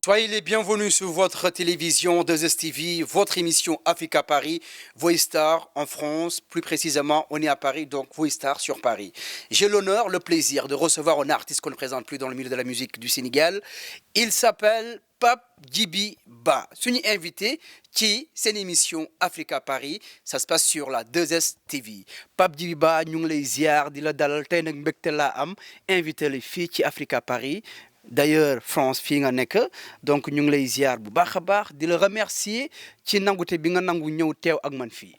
Soyez les bienvenus sur votre télévision 2STV, votre émission Africa Paris, Voice Star en France. Plus précisément, on est à Paris, donc Voice Star sur Paris. J'ai l'honneur, le plaisir de recevoir un artiste qu'on ne présente plus dans le milieu de la musique du Sénégal. Il s'appelle Pape Djiby Ba. Suñu invité ci seen émission Africa Paris, ça se passe sur la 2STV. Pape Djiby Ba ñu ngi lay ziar di la dalal tey nag mbégte laa am invité la fii ci Africa Paris. D'ailleurs France fii nga nekk donc ñu ngi lay ziar bu baax a baax di la remercier ci nangute bi nga nangu ñëw teew ak man fii.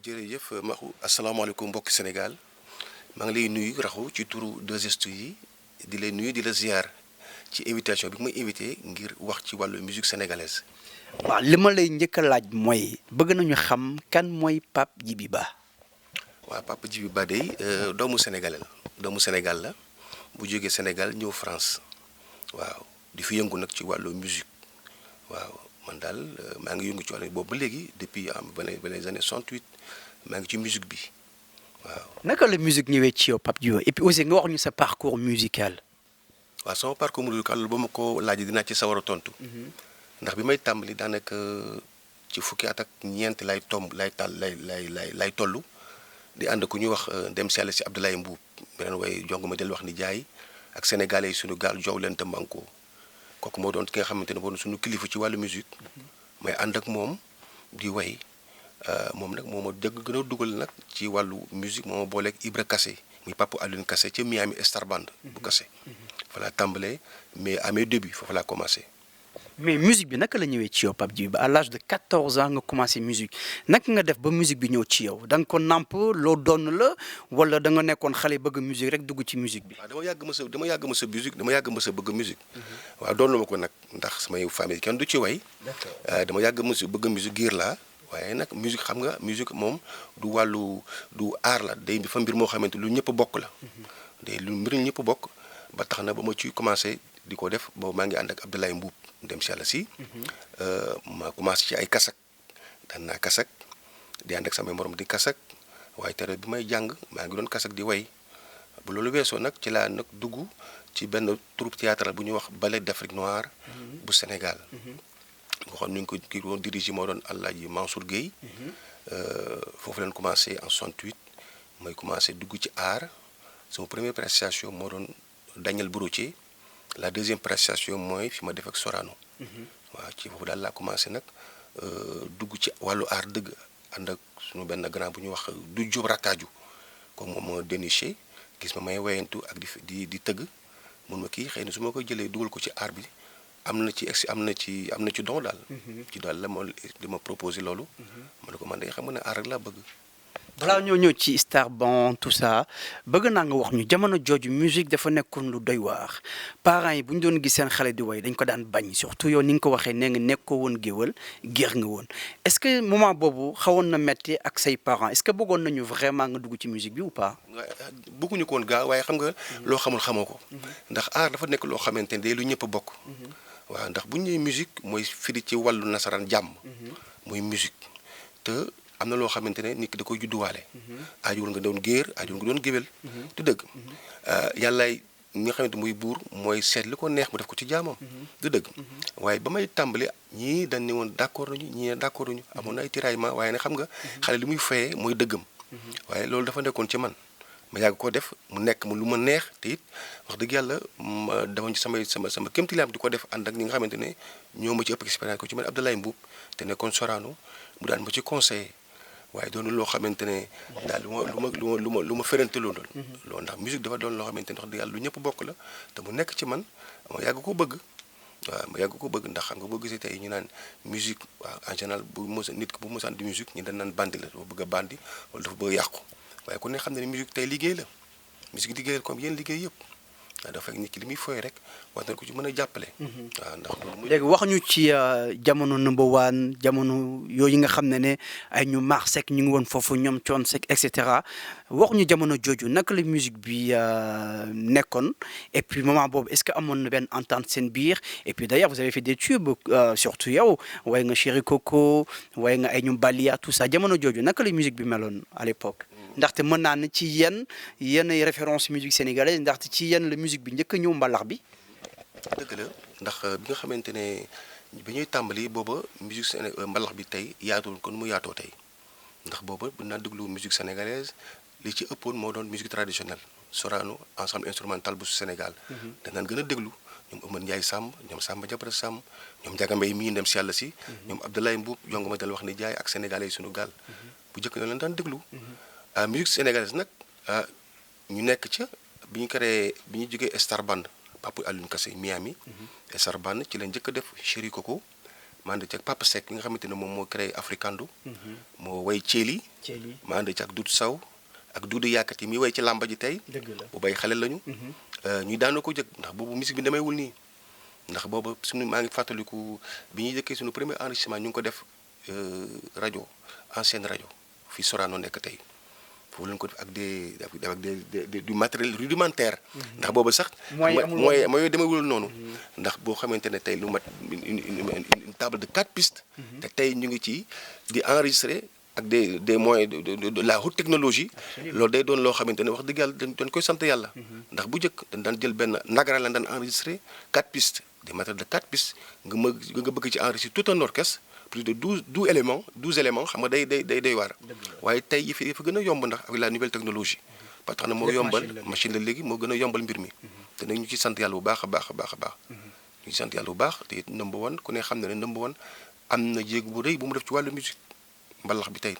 jërëjëf Maxu asalaamaaleykum mbokki Sénégal maa ngi lay nuyu Raxu ci turu 2STV yi di lay nuyu di la ziar ci invitation bi may invité ngir wax ci wàllu musique sénégalaise. waaw li ma lay njëkk a laaj mooy bëgg nañu xam kan mooy Pape Djiby Ba. waaw Pape Djiby Ba day doomu Sénégalais la doomu Sénégal la bu jógee Sénégal ñëw France. waaw di fi yëngu nag ci wàllu musique waaw man daal maa ngi yëngu ci wàllu boobu ba léegi depuis les années 68 maa ngi ci musique bi waaw. naka la musique ñëwee ci yow Pape Djiby et puis aussi nga wax ñu sa parcours musical. waaw sama parcours musical ba ma ko laajee dinaa ci sawar a tontu. ndax bi may tàmbali daanaka ci fukki at ak ñeent lay toll di ànd ku ñuy wax dem si yàlla si Abdoulaye Mbuub beneen way jong ma del wax ni jaay. ak sénégalais yi suñu gaal jow leen te manko kooku moo doon ki nga xamante ne woon suñu kilifa ci wàllu musique may ànd ak moom di way moom nag moo ma dëgg gën a dugal nag ci wàllu musique moo ma booleeg Ibra Kassé muy Papa Alioune Kassé ca Miami Star Band bu Kassé fa laa tàmbalee mais à mes débuts foofu laa commencé. mais musique bi naka la ñëwee ci yow Pape Djiby Ba à l'âge de 14 ans nga commencé musique naka nga def ba musique bi ñëw ci yow da nga ko namp loo doon la wala da nga nekkoon xale bëgg musique rek dugg ci musique bi. waaw dama yàgg ma sa musique dama yàgg ma sa bëgg musique. waaw doon na ma ko nag ndax samay famille kenn du ci way. dama yàgg ma sa bëgg musique giir laa waaye nag musique xam nga musique moom du wàllu du aar la day fa mbir moo xamante lu ñëpp bokk la. day lu mbir ñëpp bokk ba tax na ba ma ciy commencé di ko def boobu maa ngi ànd ak Abdoulaye Mbuub dem si yàlla si. ma commencé ci ay kasak daan naa kasak di ànd ak samay morom di kasak waaye tere bi may jàng maa ngi doon kasak di way bu loolu weesoo nag ci laa nag dugg ci benn troupe théâtrale bu ñuy wax ballet d'Afrique noire bu Sénégal. nga xam ni ñu ko kii doon dirigé moo doon Alaaji Mansour Guèye. foofu leen commencé en 68 may commencé dugg ci art sama première prestation moo doon Daniel Brottier. la deuxième prestation mooy fi ma def ak Sorano. waaw ci foofu daal laa commencé nag dugg ci wàllu art dëgg ànd ak suñu benn grand bu ñuy wax du Jóob Rakkaaju comme moom moo déniché gis ma may wayantu ak di tëgg mun ma kii xëy na su ma koy jëlee dugal ko ci art bi am na ci don daal. ci daal la ma di ma proposé loolu. ma ne ko man de xam nga ne art rek laa bëgg. balaa ñoo ñëw ci Star Band tout ça bëgg naa nga wax ñu jamono jooju musique dafa nekkoon lu doy waar parents yi bu ñu doon gis seen xale di way dañ ko daan bañ surtout yow ni nga ko waxee nee nga nekkoo woon géwal géer nga woon est-ce que moment boobu xawoon na metti ak say parents est-ce que bëggoon nañu vraiment nga dugg ci musique bi ou pas. bëgguñu ko woon gaa waaye xam nga loo xamul xamoo ko. ndax art dafa nekk loo xamante ne day lu ñëpp bokk. waaw ndax bu ñu nee musique mooy firi ci wàllu nasaraan jàmm. muy musique te. am na loo xamante ne nit ki da koy judduwaale. aajuwul nga doon géer aajuwul nga doon géwél. du dëgg yàllaay ñi nga xamante muy buur mooy seet li ko neex mu def ko ci jaamam. du dëgg waaye ba may tàmbali ñii dañ ne woon d'accord nañu ñii ne d'accord nañu amoon na ay tiraillement waaye ne xam nga xale li muy fayee mooy dëggam. waaye loolu dafa nekkoon ci man ma yàgg ko def mu nekk mu lu ma neex te it wax dëgg yàlla ma defoon ci sama kéemtalaam di ko def ànd ak ñi nga xamante ne ñoo ma ci ëpp expérience ko ci man Abdoulaye Mbuub te nekkoon Sorano mu daan ma ci conseiller. waaye doon loo xamante ne daal lu ma ferante loolu ndax musique dafa doon loo xamante ne wax dëgg yàlla lu ñëpp bokk la te mu nekk ci man ma yàgg ko bëgg waaw ma yàgg ko bëgg ndax xam nga boo gisee tey ñu naan musique waaw en général nit ki bu mosaan di musique ñu dañ naan bandi la dafa bëgg a bandi wala dafa bëgg a yàqu waaye ku ne xam ne ne musique tey liggéey la musique liggéey la comme yéen liggéey yëpp dafa fekk nit ki li muy fooy rek war nañ ko ci mën a jàppale. waaw ndax loolu léegi wax ñu ci jamono number one jamono yooyu nga xam ne ay ñu Mar Seck ñu ngi woon foofu ñoom Thione Seck et cetera wax ñu jamono jooju naka la musique bi nekkoon et puis moment boobu est-ce que amoon na benn entente seen biir et puis d'ailleurs vous avez fait des tubes surtout yow waaye nga Chéri Coco waaye nga ay ñu Balia tout ça jamono jooju naka la musique bi meloon à l'époque ndaxte mën naa ne ci yenn référence musique sénégalaise ndaxte ci yenn la musique bi njëkk a ñëw mbalax bi. dëgg la ndax bi nga xamante ne bi ñuy tàmbali booba musique mbalax bi tey yaatoon kon mu yaatoo tey ndax booba bu naa déglu musique sénégalaise li ci ëppoon moo doon musique traditionnelle Sorano ensemble instrumental bu Sénégal. danaan gën a déglu ñoom Omar Ndiaye Samb ñoom Samba Jabara Samb ñoom Ndiaga Mbaye mii dem si yàlla si. ñoom Abdoulaye Mbuub jonga ma dal wax ni jaay ak sénégalais yi sunu gaal. bu njëkk na leen daan déglu. musique sénégalaise nag ñu nekk ca bi ñu créé bi ñu jógee Star Band Papa Alioune Kassé Miami. Star Band ci la njëkk a def Chéri Coco ma ànd ci ak Papa Seck ki nga xamante ne moom moo créé Africando. moo way Thiély. ma ànd ci ak Doudou Sow ak Doudou Yakati mi way ci làmba ji tey. bu bay xale lañu. ñuy daana ko jëkk ndax boobu musique bi demeewul nii ndax boobu suñu maa ngi fàttaliku bi ñuy jëkkee suñu premier enregistrement ñu ngi ko def rajo ancienne rajo fii Sorano nekk tey foofu lañ ko def ak du matériel rudimentaire. ndax boobu sax. mooy demeewul noonu. ndax boo xamante ne tey lu mat une table de 4 pistes. te tey ñu ngi ci di enregistrer ak des moyens de la haute technologie. loolu day doon loo xamante ne wax dëgg yàlla dañ koy sant yàlla. ndax bu njëkk dañ daan jël benn nagara lañ daan enregistrer 4 pistes des matériels de 4 pistes nga bëgg ci enregistrer tout un orchestre. plus de 12 éléments xam nga day waar. waaye tey yi fi gën a yomb ndax avec la nouvelle technologie. ba tax na moo yombal machine la léegi moo gën a yombal mbir mi. te nag ñu ci sant yàlla bu baax a baax a baax a baax. ñu ci sant yàlla bu baax te it number one ku ne xam na ne number one am na jéeg bu rëy bu mu def ci wàllu musique mbalax bi tey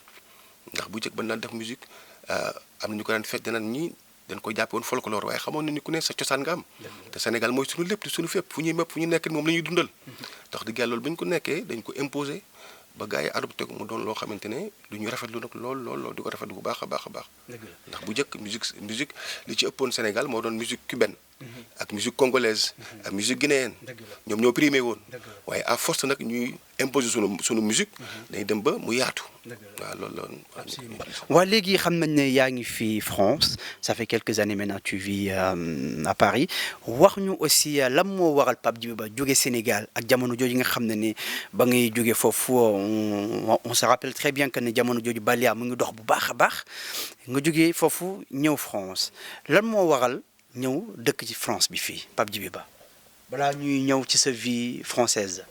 ndax bu njëkk ba daan def musique am na ñu ko daan fekk danañ ñii dañ ko jàppe woon folklore waaye xamoon na ni ku ne sa cosaan nga am. te Sénégal mooy suñu lépp suñu fépp fu ñuy nekk moom la ñuy dundal. tax dëgg yàlla loolu ba ñu ko nekkee dañ ko imposer ba gars yi adopté ko mu doon loo xamante ne lu ñu rafetlu nag lool di ko rafetlu bu baax a baax a baax. ndax bu njëkk musique li ci ëppoon Sénégal moo doon musique cubaine. ak musique congolaise. ak musique guinéenne. ñoom ñoo primé woon. waaye à force nag ñuy imposer sunu musique. day dem ba mu yaatu. waaw loolu la. waa léegi xam nañ ne yaa ngi fii France ça fait quelques années maintenant tu vis à Paris wax ñu aussi lan moo waral Pape Djiby Ba jóge Sénégal ak jamono jooju nga xam ne ni ba ngay jóge foofu on se rappelle très bien que ne jamono jooju Balia mu ngi dox bu baax a baax nga jógee foofu ñëw France lan moo waral ñëw dëkk ci France bi fii Pape Djiby Ba balaa ñuy ñëw ci sa vie française.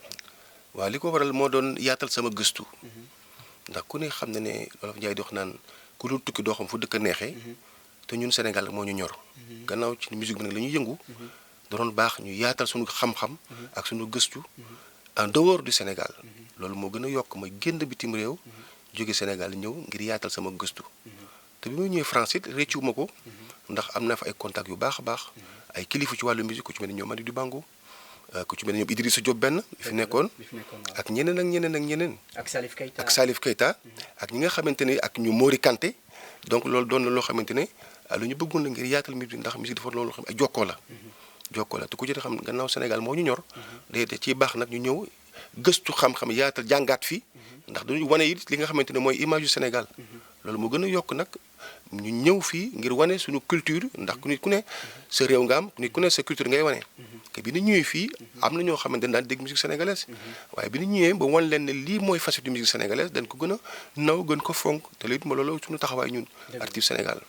waaw li ko waral moo doon yaatal sama gëstu. ndax ku ne xam na ne Wolof Njaay di wax naan ku dul tukki doo xam fu dëkk neexee. te ñun Sénégal moo ñu ñor. gannaaw ci musique bi nag la ñuy yëngu. da doon baax ñu yaatal suñu xam-xam. ak suñu gëstu en dehors du Sénégal. loolu moo gën a yokk ma génn bitim réew. jóge Sénégal ñëw ngir yaatal sama gëstu. te bi ma ñëwee France it réccuwuma ko. ndax am na fa ay contacts yu baax a baax. ay kilifa ci wàllu musique ku ci mel ni ñoom Madi Dibango. ku ci mel ni ñoom Idrissa Diop benn fi nekkoon ak ñeneen ak ñeneen ak ñeneen. ak Salif Keita ak ñi nga xamante ne ak ñu Mori Kanté donc loolu doon na loo xamante ne lu ñu bëggoon la ngir yaatal musique ndax musique dafa loolu xam ay jokkoo la te ku ci xam gannaaw Sénégal moo ñu ñor day ciy baax nag ñu ñëw gëstu xam-xam yaatal jàngaat fi ndax dañuy wane it li nga xamante ne mooy image yu Sénégal loolu moo gën a yokk nag ñu ñëw fii ngir wane suñu culture ndax ku nit ku ne sa réew nga am nit ku ne sa culture ngay wane. te bi ñu ñëwee fii am na ñoo xamante ne daan dégg musique sénégalaise waaye bi ñu ñëwee ba wan leen ne lii mooy facette musique sénégalaise dañ ko gën a naw gën ko fonk te léegi ma loolu suñu taxawaay ñun artiste Sénégal.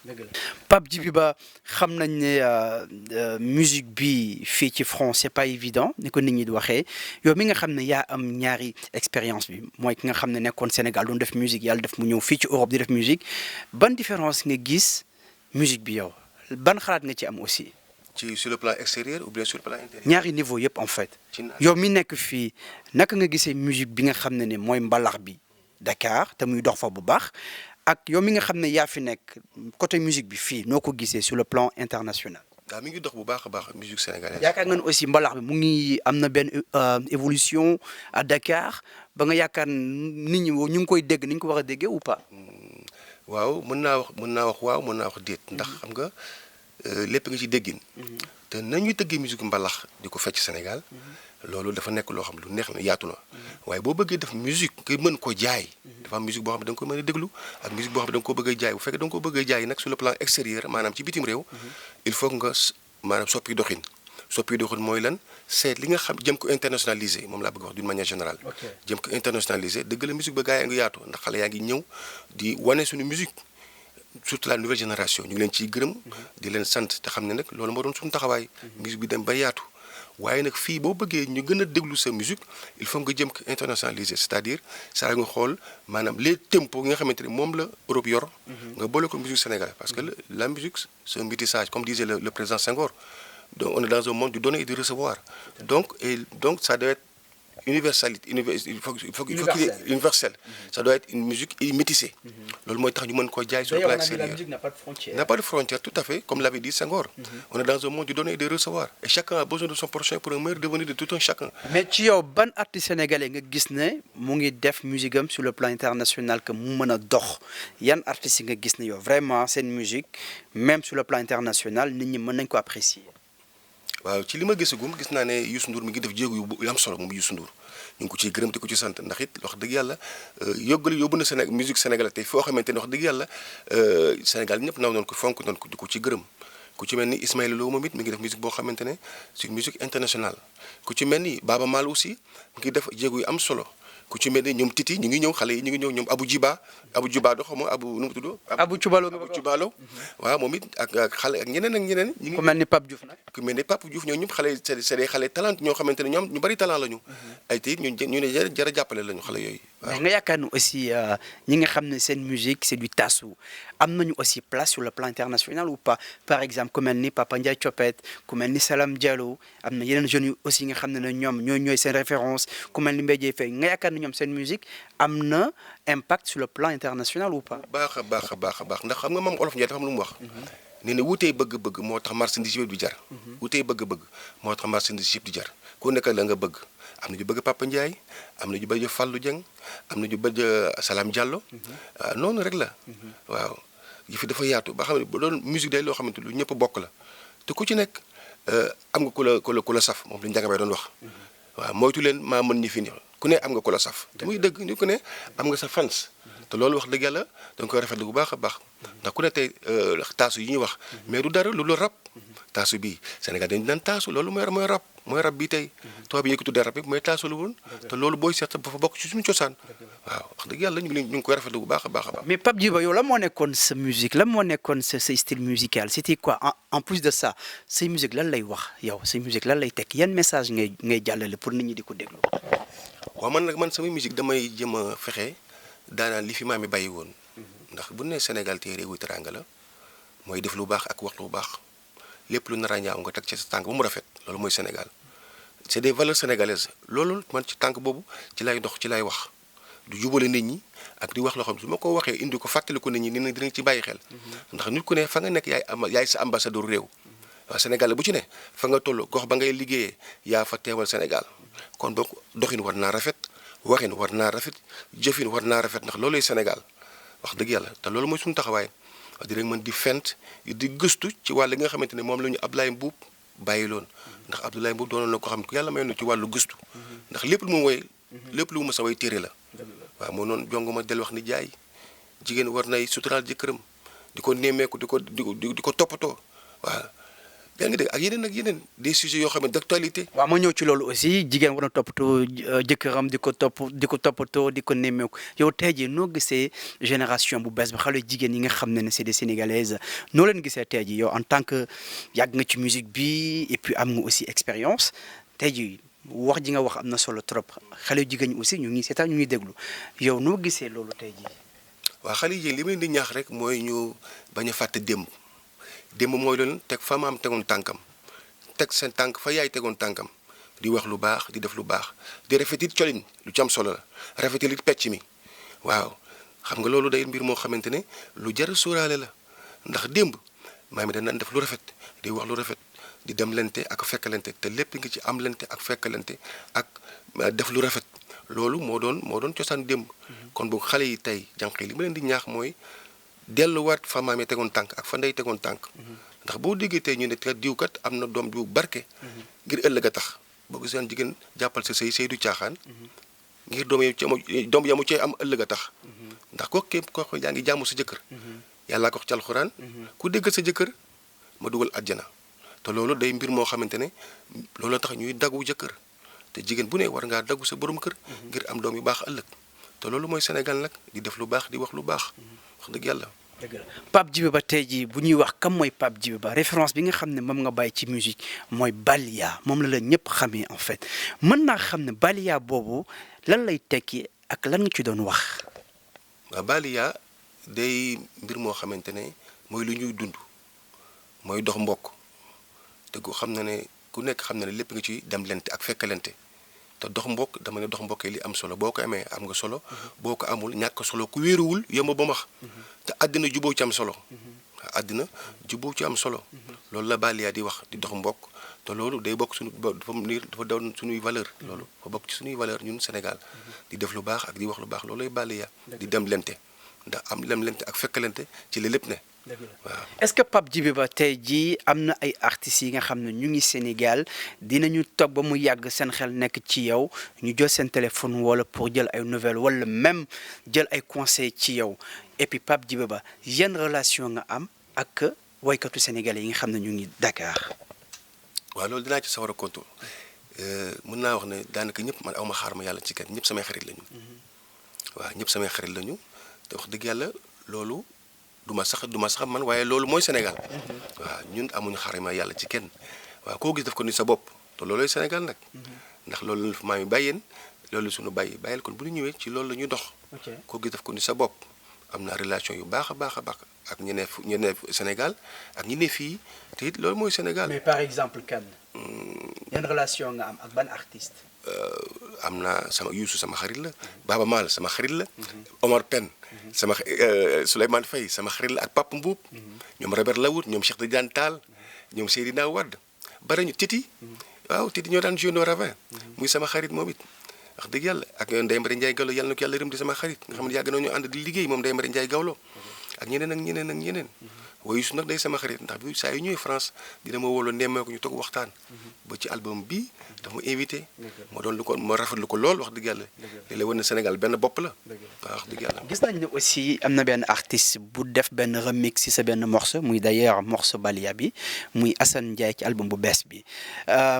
Pape Djiby Ba xam nañ ne musique bi fii ci France c'est pas évident ni ko nit ñi di waxee yow mi nga xam ne yaa am ñaari expérience bi mooy ki nga xam ne nekkoon Sénégal doon def musique yàlla def mu ñëw fii ci Europe di def musique ban différence nga gis musique bi yow ban xalaat nga ci am aussi. sur le plan extérieur ou bien sur le plan intérieur. ñaari niveau yëpp en fait. yow mi nekk fii naka nga gisee musique bi nga xam ne mooy mbalax bi Dakar te muy dox fa bu baax ak yow mi nga xam ne yaa fi nekk côté musique bi fii noo ko gisee sur le plan international. waaw mi ngi dox bu baax a baax musique sénégalaise. yaakaar nga ne aussi mbalax bi mu ngi am na benn évolution à Dakar ba nga yaakaar nit ñi ñu ngi koy dégg ni ñu ko war a déggee ou pas. waaw mën naa wax waaw mën naa wax déet ndax xam nga lépp nga ci déggin. te nañuy tëggee musique mbalax di ko fecc Sénégal loolu dafa nekk loo xam lu neex na yaatu na waaye boo bëggee def musique nga mën ko jaay dafa am musique boo xam ne da nga ko mën a déglu ak musique boo xam ne da nga ko bëgg a jaay bu fekkee da nga ko bëgg a jaay nag sur le plan extérieur maanaam ci bitim réew il faut nga maanaam soppi doxin mooy lan seet li nga xam jëm ko internationaliser moom laa bëgg wax d'une manière générale jëm ko internationaliser dëgg la musique ba gaa yaa ngi yaatu ndax xale yaa ngi ñëw di wane suñu musique surtout la nouvelle génération ñu ngi leen ciy gërëm di leen sant te xam ne nag loolu moo doon suñu taxawaay musique bi dem ba yaatu waaye nag fii boo bëggee ñu gën a déglu sa musique il faut nga jëm ko internationaliser c'est-à-dire saa nga xool maanaam les tempos yi nga xamante ne moom la Europe yor nga boole ko musique sénégalaise parce que la musique c'est un métissage comme disait le président Senghor. Donc on est dans un monde du donner et du recevoir. Donc ça doit être universalité, il faut qu'il est universel. Ça doit être une musique métissée. Le mot sur le plan extérieur. La musique n'a pas de frontières. N'a pas de frontières, tout à fait, comme l'avait dit Senghor. On est dans un monde du donner et du recevoir. Et chacun a besoin de son prochain pour un meilleur devenir de tout un chacun. Mais tu as un artiste sénégalais qui a def musique sur le plan international que mu mën a dox yan artiste nga gis ne yow vraiment seen musique même sur le plan international nit ñi mën nañ ko apprécier. waaw ci li ma gisagum gis naa ne Youssou Ndour mi ngi def jéego yu am solo moom Youssou Ndour ñu ngi ko ciy gërëm te ko ci sant ndax it wax dëgg yàlla yóbbu na musique sénégalaise tey foo xamante ne wax dëgg yàlla Sénégal ñëpp naw noonu ko fonk noonu ko di ko ci gërëm ku ci mel ni Ismaïla Lo moom it mi ngi def musique boo xamante ne c'est une musique internationale ku ci mel ni Baaba Maal aussi mi ngi def jéego yu am solo ku ci mel ni ñoom Titi ñu ngi ñëw xale yi ñu ngi ñëw ñoom Abou Djiba do xam nga Abou nu mu tudd. Abou Cubalo waaw moom it ak xale ak ñeneen. ñu ngi ku mel ni Pape Diouf nag. ku mel ni Pape Diouf ñoom ñëpp xale c'est des xale talent ñoo xamante ne ñoom ñu bari talent lañu. ay tey ñu ne jar a jàppale lañu xale yooyu. mais nga yaakaar ne aussi ñi nga xam ne seen musique c'est du tasu am nañu aussi place sur le plan international ou pas par exemple ku mel ni Papa Ndiaye Thiopet ku mel ni Salam Diallo am na yeneen jeunes yu aussi nga xam ne ñoom ñooy seen référence ku mel ni Mbaye Dièye Faye nga yaakaar ne ñoom seen musique am na impact sur le plan international ou pas. baax a baax ndax xam nga moom Olof Ndiaye dafa am lu mu wax. nee na wutee bëgg-bëgg moo tax marchandise yëpp di jar. wutee bëgg-bëgg moo tax marchandise yëpp di jar ku nekk la nga bëgg am na ñu bëgg Papa Ndiaye am na ñu bëgg Fallou Dieng am na ñu bëgg Salam Diallo. noonu rek la. waaw yi fi dafa yaatu ba xam ne bu doon musique day loo xamante lu ñëpp bokk la te ku ci nekk am nga ku la saf moom la Ndiaga Mbaye doon wax. waaw moytu leen maa mën ñi fi ni ku ne am nga ku la saf te muy dëgg ni ku ne am nga sa fans te loolu wax dëgg yàlla da nga koy rafetlu bu baax a baax ndax ku ne tey taasu yi ñuy wax mais du dara lu rap taasu bii Sénégal dañu daan taasu loolu mooy rap bii tey tubaab bi yëkkatu tuddee rap bi mooy taasu la woon te loolu booy seet ba fa bokk ci suñu cosaan waaw wax dëgg yàlla ñu ngi koy rafetlu bu baax a baax. mais Pape Djiba yow la moo nekkoon sa musique la moo nekkoon sa style musical c'était quoi en plus de ça say musique lan lay wax yow say musique lan lay tekk yan message ngay jàllale pour nit ñi di ko déglu. waaw man sama musique damay jëm a fexe daanaan li fi maam mi bàyyi woon ndax bu ne Sénégal te réewu teranga la mooy def lu baax ak wax lu baax lépp lu nar a ñaaw nga teg ci sa tànk ba mu rafet loolu mooy Sénégal c'est des valeurs sénégalaises loolu man ci tànk boobu ci lay dox ci lay wax du jubale nit ñi ak di wax loo xam su ma ko waxee indi ko fàttali ko nit ñi ne dinañ ci bàyyi xel ndax nit ku ne fa nga nekk yaay sa ambassadeur réew waaw Sénégal bu ci ne fa nga toll gox ba ngay liggéeyee yaa fa teewal Sénégal kon donc doxin war naa rafet waxin war naa rafet jëfin war naa rafet ndax looluy Sénégal wax dëgg yàlla te loolu mooy suñu taxawaay wax dëgg mën di fent di gëstu ci wàll nga xamante ne moom la ñu Abdoulaye Mboup bàyyi loon ndax Abdoulaye Mboup doonoon na ko xam ku yàlla may na ci wàllu gëstu ndax lépp lu mu woy lépp lu mu sa way téere la waaw moo noonu jongoma del wax ni jaay jigéen war nay suturaal jëkkëram di ko nemmeeku di ko toppatoo waaw yaa ngi dégg ak yeneen des sujets yoo xam ne d'actualité. waaw ma ñëw ci loolu aussi jigéen war na toppatoo jëkkëram di ko toppatoo di ko nemmeeku yow tey jii noo gisee génération bu bees ba xale jigéen yi nga xam ne c'est des sénégalaises noo leen gisee tey jii yow en tant que yàgg nga ci musique bi et puis am nga aussi expérience tey jii wax ji nga wax am na solo trop xale jigéen ñi aussi ñu ngi seetaan ñu ngi déglu yow noo gisee loolu tey jii. waaw xale yi li ma leen di ñaax rek mooy ñu bañ a fàtte démb mooy loolu teg fa maam tegoon tànkam teg seen tànk fa yaay tegoon tànkam di wax lu baax di def lu baax di rafetit colin lu ci am solo la rafetit pecc mi waaw xam nga loolu day mbir moo xamante ne lu jar a sóoraale la ndax démb maam mi dañ def lu rafet di wax lu rafet di dem lente ak fekkalente te lépp nga ci am lente ak fekkalente ak def lu rafet loolu moo doon cosaan démb kon boog xale yi tey jànq yi li ma leen di ñaax mooy delluwaat fa maam yi tegoon tànk ak fa ndey tegoon tànk ndax boo déggee tey ñu ne te diw kat am na doom ju barke ngir ëllëg a tax boo gisee jigéen jàppal sa sëy du caaxaan ngir doom yamu ci am ëllëg a tax ndax ko képp ko yaa ngi jaamu sa jëkkër yàllaa ko wax ci alxuraan ku déggal sa jëkkër ma dugal àjjana te loolu day mbir moo xamante ne loolu tax ñuy daggu jëkkër te jigéen bu ne war ngaa daggu sa borom kër ngir am doom yu baax ëllëg te loolu mooy Sénégal nag di def lu baax di wax lu baax wax dëgg yàlla. dëgg la Pape Djiby Ba tey jii bu ñuy wax kam mooy Pape Djiby Ba référence bi nga xam ne moom nga bàyyi ci musique mooy Balia moom la ñëpp xamee en fait mën naa xam ne Balia boobu lan lay tekki ak lan nga ci doon wax. waaw Balia day mbir moo xamante ne mooy lu ñuy dund mooy dox mbokk te ku xam na ne ku nekk xam na ne lépp nga ci dem lente ak fekkalente te dox mbokk dama ne dox mbokk li am solo boo ko amee am nga solo boo ko amul ñàkk solo ku wéeruwul yomb ba max te àddina juboo ci am solo àddina juboo ci am solo loolu la Balia di wax di dox mbokk te loolu day bokk suñu dafa doon suñuy valeur loolu dafa bokk ci suñuy valeur ñun Sénégal di def lu baax ak di wax lu baax loolu lay Balia di dem lente ndax am dem lente ak fekkalente ci la lépp ne waaw. est-ce que Pape Djiby Ba tey jii am na ay artistes yi nga xam ne ñu ngi Sénégal dinañu toog ba mu yàgg seen xel nekk ci yow ñu jël seen téléphone wala pour jël ay nouvelles wala même jël ay conseils ci yow et puis Pape Djiby Ba yan relation nga am ak waykatu sénégalais yi nga xam ne ñu ngi Dakar. waaw loolu dinaa ci sawar a kontu mën naa wax ne daanaka ñëpp man aw ma xaar ma yàlla ci kenn ñëpp samay xarit lañu. waaw ñëpp samay xarit lañu te wax dëgg yàlla loolu. du ma sax man waaye loolu mooy Sénégal waaw ñun amuñu xarima yàlla ci kenn waaw koo gis daf ko ni sa bopp te loolooy Sénégal nag ndax loolu la maa mi bàyyeen loolu suñu bàyyil kon bu ñu ñëwee ci loolu la ñuy dox koo gis daf ko ni sa bopp am na relation yu baax a baax ak ñeneen Sénégal ak ñi ne fii te it loolu mooy Sénégal. mais par exemple kan yan relation nga am ak ban artiste. am naa sama Youssou sama xarit la Baba Maal sama xarit la Omar Pène sama Souleymane Faye sama xarit la ak Pape Mboup ñoom Robert Lawood ñoom Cheikh Tidiane Tall ñoom Seydina Wade bari ñu Titi waaw Titi ñoo daan joué no ravin muy sama xarit moom it wax dëgg yàlla ak Ndeye Mbari Ndiaye Gawlo yàlla na ko yàlla rëm di sama xarit nga xam ne yàgg nañu ànd di liggéey moom Ndeye Mbari Ndiaye Gawlo ak ñeneen waaye Youssou nag day sama xarit ndax bi saa yu ñëwee France dina ma wóoloo nemmee ko ñu toog waxtaan ba ci album bi dafa ma invité ma doon lu ko ma rafetlu ko lool wax dëgg yàlla léeg-léeg war na Sénégal benn bopp la waaw wax dëgg yàlla. gis nañ ne aussi am na benn artiste bu def benn remix ci sa benn morceau muy d'ailleurs morceau Balia bi muy Assane Ndiaye ci album bu bees bi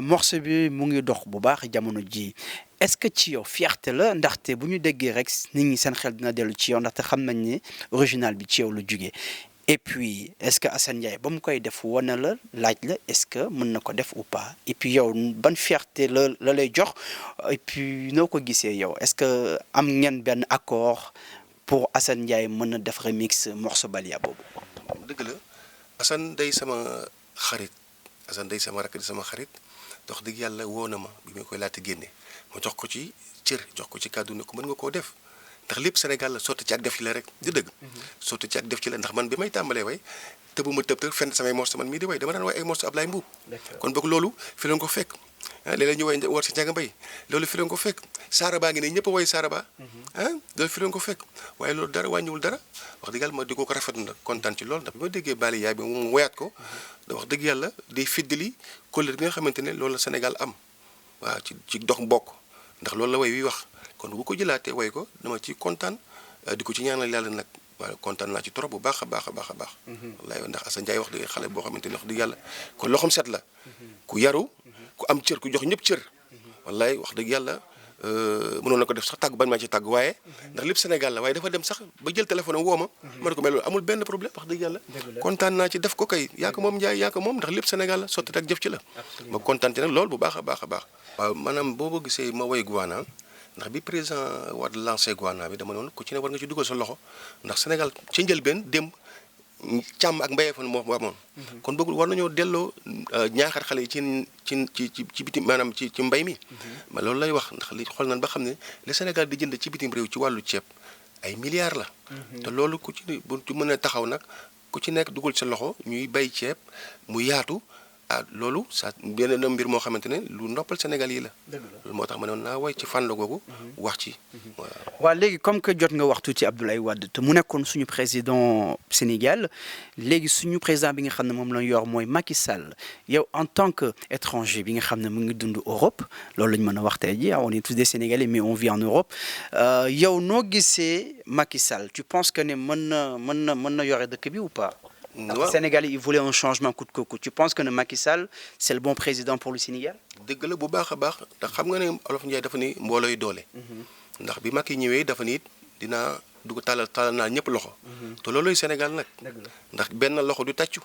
morceau bi mu ngi dox bu baax jamono ji est-ce que ci yow fierté la ndaxte bu ñu déggee rek nit ñi seen xel dina dellu ci yow ndaxte xam nañ ne original bi ci yow lu jugee. et puis est-ce que Assane Ndiaye ba mu koy def wane la laaj la est-ce que mën na ko def ou pas et puis yow ban fierté la lay jox et puis noo ko gisee yow est-ce que am ngeen benn accord pour Assane Ndiaye mën a def remix morceau Balia boobu. dëgg la Assane day sama xarit Assane day sama rakk di sama xarit dox dëgg yàlla woo na ma bi ma koy laata génne ma jox ko ci cër jox ko ci kàddu ne ko mën nga koo def. ndax lépp Sénégal la sotti ci ak def ci la rek di dëgg sotti ci ak def ci la ndax man bi may tàmbalee way tëbuma tëb fenn samay morceau man mii di way dama daan way ay morceau Ablaye Mbuub kon boog loolu fi leen ko fekk léeg-léeg ñu way war si Ndiaga Mbaye loolu fi leen ko fekk Saraba ngi ne ñëpp a way Saraba loolu fi leen ko fekk waaye loolu dara wàññiwul dara wax dëgg yàlla ma di ko rafetlu nag kontaan ci loolu ndax bi ma déggee Balia bi mu woyaat ko da wax dëgg yàlla day fiddali kóllëre gi nga xamante ne loolu la Sénégal am waaw ci dox mbokk ndax loolu la way wi wax kon bu ko jëlaatee way ko dama ci kontaan di ko ci ñaanal yàlla nag waaw kontaan naa ci trop bu baax a baax. wallaay ndax Assane Ndiaye wax dëgg xale boo xamante ne wax dëgg yàlla kon loxoom set la ku yaru ku am cër ku jox ñëpp cër wallaay wax dëgg yàlla mënoon na ko def sax tàgg bañ maa ci tàgg waaye ndax lépp Sénégal la waaye dafa dem sax ba jël téléphone am woo ma ma ne ko mais loolu amul benn problème wax dëgg yàlla kontaan naa ci def ko kay yaa ko moom Ndiaye yaa ko moom ndax lépp Sénégal la sotti ak jëf ci la ma kontaan ci nag loolu bu baax a baax. waaw maanaam boo gisee ma woy Guana ndax bi président Wade lancé Guana bi dama noonu ku ci ne war nga ci dugal sa loxo ndax Sénégal ca njëlbeen démb càmm ak mbéyee fan moo amoon. kon bëggul war nañoo delloo ñaaxaat xale yi ci bitim maanaam ci mbay mi. ma loolu lay wax ndax li xool nañ ba xam ne le Sénégal di jënd ci bitim réew ci wàllu ceeb ay milliards la. te loolu ku ci bu mën a taxaw nag ku ci nekk dugal sa loxo ñuy bay ceeb mu yaatu ah loolu ça benn na mbir moo xamante ne lu noppal Sénégal yi la. loolu moo tax ma ne woon naa woy ci fànn googu. wax ci. waaw léegi comme que jot nga waxtu ci Abdoulaye Wade te mu nekkoon suñu président Sénégal léegi suñu président bi nga xam ne moom la ñu yor mooy Macky Sall yow en tant que étranger bi nga xam ne mu ngi dund Europe loolu la ñu mën a wax tey jii on est tous des Sénégalais mais on vit en Europe yow noo gisee Macky Sall tu penses que ne mën na yore dëkk bi ou pas. waaw Sénégal il voulait un changement coûte que coûte tu penses que ne Macky Sall c'est le bon président pour le Sénégal. dëgg la bu baax a baax ndax xam nga ne Olof Ndiaye dafa ni mboolooy doole. ndax bi Macky ñëwee dafa ni dinaa dugg tàllal naa ñëpp loxo. te loolooy Sénégal nag. ndax benn loxo du tàccu.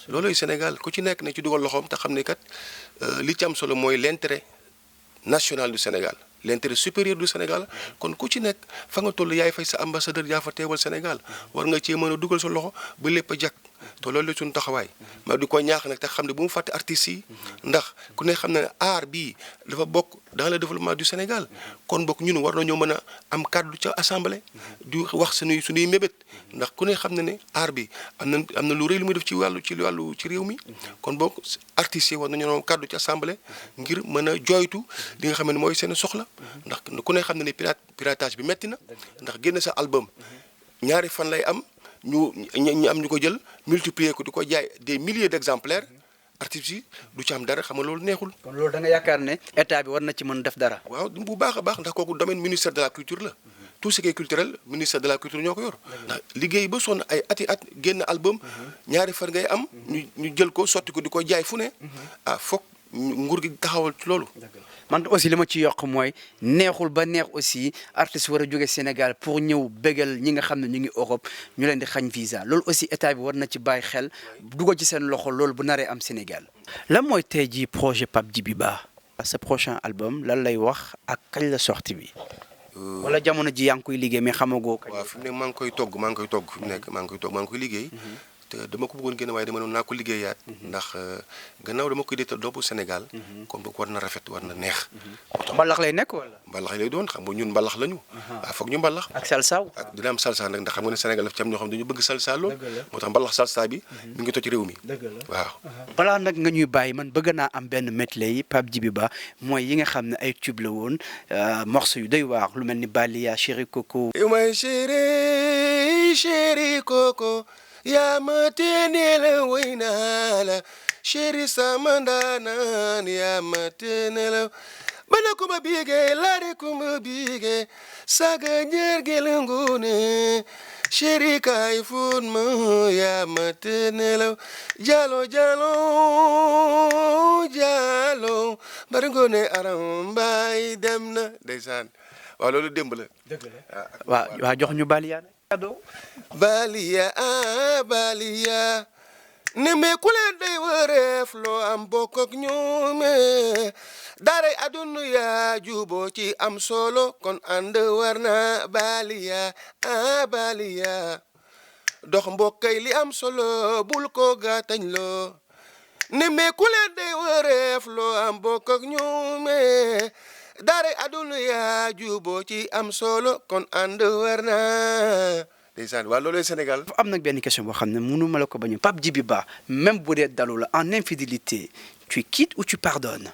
loolooy Sénégal ku ci nekk ne ci dugal loxoom te xam ne kat li ci am solo mooy l'intérêt national du Sénégal l'intérêt supérieur du Sénégal kon ku ci nekk fa nga toll yaay fay sa ambassadeur yaa fa teewal Sénégal war nga cee mën a dugal sa loxo ba lépp a jag te loolu la suñu taxawaay ma di ko ñaax nag te xam ne bu mu fàtte artistes yi ndax ku ne xam ne art bii dafa bokk dans le développement du Sénégal kon bokk ñun war nañoo mën a am kàddu ca assemblée di wax suñuy mébét ndax ku ne xam ne ne art bi am na lu rëy lu muy def ci réew mi kon bokk artistes yi war nañoo am kàddu ci assemblée ngir mën a jooytu li nga xam ne mooy seen soxla ndax ku ne xam ne ne piratage bi metti na ndax génne sa album ñaari fan lay am ñu am ñu ko jël multiplier ko di ko jaay des milliers d'exemplaires artistes yi du ci am dara xam nga loolu neexul. kon loolu da nga yaakaar ne état bi war na ci mën def dara. waaw bu baax a baax ndax kooku domaine ministère de la culture la tout ce qui est culturel ministère de la culture ñoo ko yor ndax liggéey ba sonn ay ati at génn album ñaari fan ngay am ñu jël ko sotti ko di ko jaay fu ne ah foog nguur gi taxawal ci loolu. man aussi li ma ci yokk mooy neexul ba neex aussi artiste war a jóge Sénégal pour ñëw bégal ñi nga xam ne ñu ngi Europe ñu leen di xañ visa loolu aussi état bi war na ci bàyyi xel dugal ci seen loxo loolu bu naree am Sénégal. lan mooy tey jii projet Pape Djiby Ba sa prochain album lan lay wax ak kañ la sortie bi. wala jamono ji yaa ngi koy liggéey mais xamagoo kañ. waaw fi mu ne maa ngi koy togg fi mu nekk maa ngi koy liggéey. te dama ko bëggoon génne waaye dama ne naa ko liggéeyaat ndax gannaaw dama koy déetal doomu Sénégal kon boog war na rafet war na neex. mbalax lay nekk wala. mbalax lay doon xam nga ñun mbalax lañu. waaw foog ñu mbalax. ak salsa. ak dina am salsa nag ndax xam nga ne Sénégal daf ci am ñoo xam ne dañu bëgg salsa lool. moo tax mbalax salsa bi mi ngi toj réew mi. waaw. balaa nag nga ñuy bàyyi man bëgg naa am benn medley yi Pape Djiby Ba mooy yi nga xam ne ay tube la woon morceau yu doy waar lu mel ni Balia Chéri Coco. my chéri Coco. yaa ma teenela way naa la chéri sama ndaanaan yaa ma teenela bana kuma biige laare kuma biige saga njergel ngune chéri kaay fun ma yaa ma teenela jalo bari ngone aram mbaay dem na ndeysaan waaw loolu démb la waaw jox ñu Balia Balia Balia ne me ku leen day wëreef loo am bokk ak ñoome daaray àdduna yaa juboo ci am solo kon ànd war na Balia Balia dox mbokkay li am solo bul ko gàttañ loo ne me ku leen day wëreef loo am bokk ak ñoome daaray àdduna yaa juboo ci am solo kon ànd war na ndeysaan waaw loolu Sénégal. am nag benn question boo xam ne mënu ma la ko bañ a Pape Djiby Ba même bu dee dalu la en infidélité tu quittes ou tu pardonnes.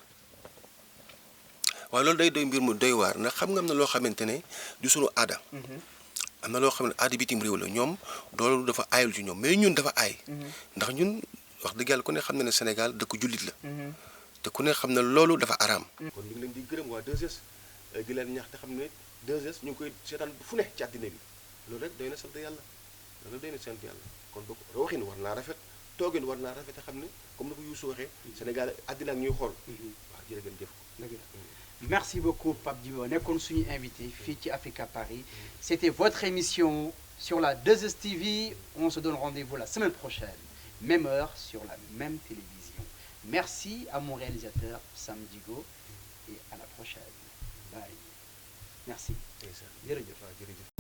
waaw loolu day doy mbir mu doy waar ndax xam nga am na loo xamante ne du sunu aada. am na loo xam ne aada bitim réew la ñoom loolu dafa aayul ci ñoom mais ñun dafa aay. ndax ñun wax dëgg yàlla ku ne xam na ne Sénégal dëkk jullit la. te ku ne xam ne loolu dafa araam. kon ñu ngi leen di gërëm waa 2S di leen ñaax te xam ne 2S ñu ngi koy seetaan fu ne ci àddina bi. loolu rek doy na sant yàlla loolu doy na sant yàlla kon boog waxin war naa rafet toogin war naa rafet te xam ne comme ni ko Youssou waxee Sénégal àddina ak ñuy xool waaw jërë ngeen jëf ko. merci beaucoup Pape Djiby Ba nekkoon suñu invité fii ci Africa Paris c'était votre émission sur la 2STV on se donne rendez-vous la semaine prochaine même heure sur la même télévision merci à mon réalisateur Sam Digo et à la prochaine bye merci jërëjëf.